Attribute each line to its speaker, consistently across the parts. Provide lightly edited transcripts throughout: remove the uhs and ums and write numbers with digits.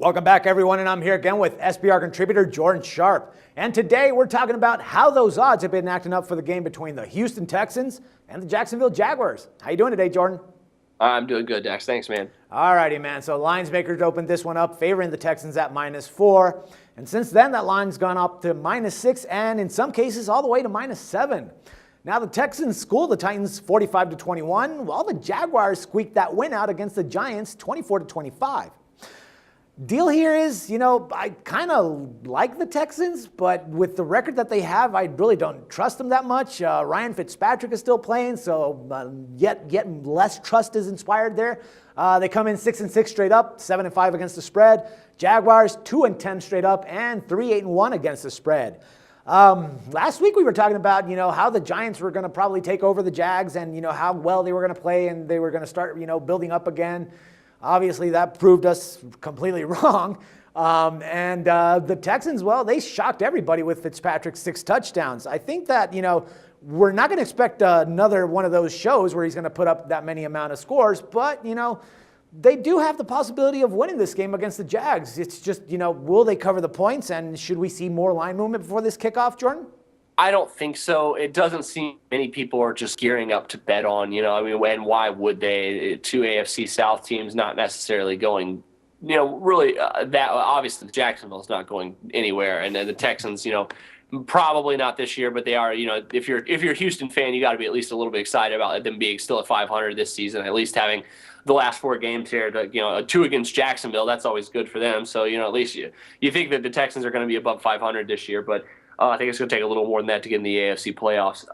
Speaker 1: Welcome back, everyone, and I'm here again with SBR contributor Jordan Sharp. And today we're talking about how those odds have been acting up for the game between the Houston Texans and the Jacksonville Jaguars. How you doing today, Jordan?
Speaker 2: I'm doing good, Dax. Thanks, man.
Speaker 1: All righty, man. So lines makers opened this one up, favoring the Texans at -4. And since then, that line's gone up to -6 and in some cases all the way to -7. Now the Texans schooled the Titans 45-21, while the Jaguars squeaked that win out against the Giants 24-25. Deal here is, I kind of like the Texans, but with the record that they have, I really don't trust them that much. Ryan Fitzpatrick is still playing, so yet less trust is inspired there. They come in 6-6 straight up, 7-5 against the spread. Jaguars 2-10 straight up, and 3-8-1 against the spread. Last week we were talking about, how the Giants were going to probably take over the Jags and, how well they were going to play and they were going to start, building up again. Obviously, that proved us completely wrong. The Texans, well, they shocked everybody with Fitzpatrick's 6 touchdowns. I think that, we're not going to expect another one of those shows where he's going to put up that many amount of scores, but, they do have the possibility of winning this game against the Jags. It's just, will they cover the points, and should we see more line movement before this kickoff, Jordan?
Speaker 2: I don't think so. It doesn't seem many people are just gearing up to bet on, and why would they? 2 AFC South teams not necessarily going, really that obviously Jacksonville's not going anywhere. And then the Texans, probably not this year, but they are, if you're a Houston fan, you got to be at least a little bit excited about them being still at 500 this season, at least having the last 4 games here, a 2 against Jacksonville. That's always good for them. So, at least you think that the Texans are going to be above 500 this year, but I think it's going to take a little more than that to get in the AFC playoffs.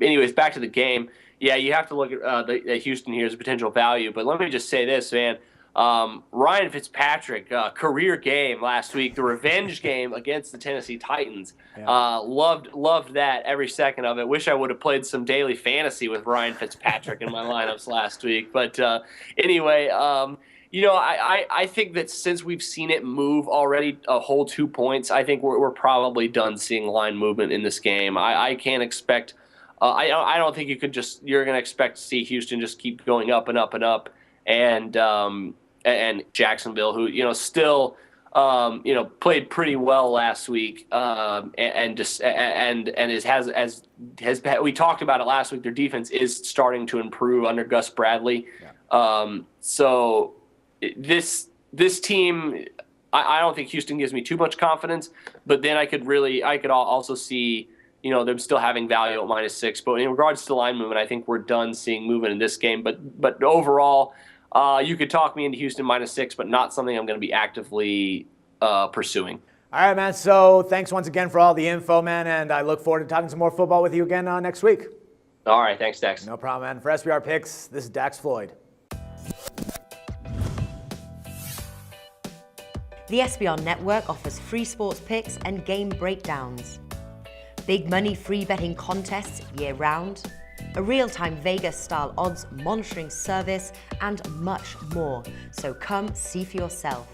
Speaker 2: Anyways, back to the game. Yeah, you have to look at Houston here as a potential value. But let me just say this, man. Ryan Fitzpatrick, career game last week, the revenge game against the Tennessee Titans. Yeah. Loved that every second of it. Wish I would have played some daily fantasy with Ryan Fitzpatrick in my lineups last week. But anyway, I think that since we've seen it move already a whole 2 points, I think we're probably done seeing line movement in this game. I can't expect I don't think you're going to expect to see Houston just keep going up and up and up, and Jacksonville, who still played pretty well last week, we talked about it last week. Their defense is starting to improve under Gus Bradley. Yeah. So this team, I don't think Houston gives me too much confidence, but then I could also see them still having value at -6. But in regards to line movement, I think we're done seeing movement in this game. But overall, you could talk me into Houston -6, but not something I'm going to be actively pursuing.
Speaker 1: All right, man. So thanks once again for all the info, man, and I look forward to talking some more football with you again next week.
Speaker 2: All right, thanks, Dax.
Speaker 1: No problem, man. For SBR Picks, this is Dax Floyd.
Speaker 3: The SBR Network offers free sports picks and game breakdowns, big money free betting contests year-round, a real-time Vegas-style odds monitoring service, and much more. So come see for yourself.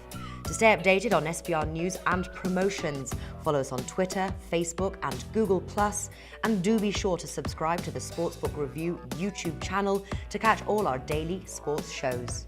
Speaker 3: To stay updated on SBR news and promotions, follow us on Twitter, Facebook, and Google+, and do be sure to subscribe to the Sportsbook Review YouTube channel to catch all our daily sports shows.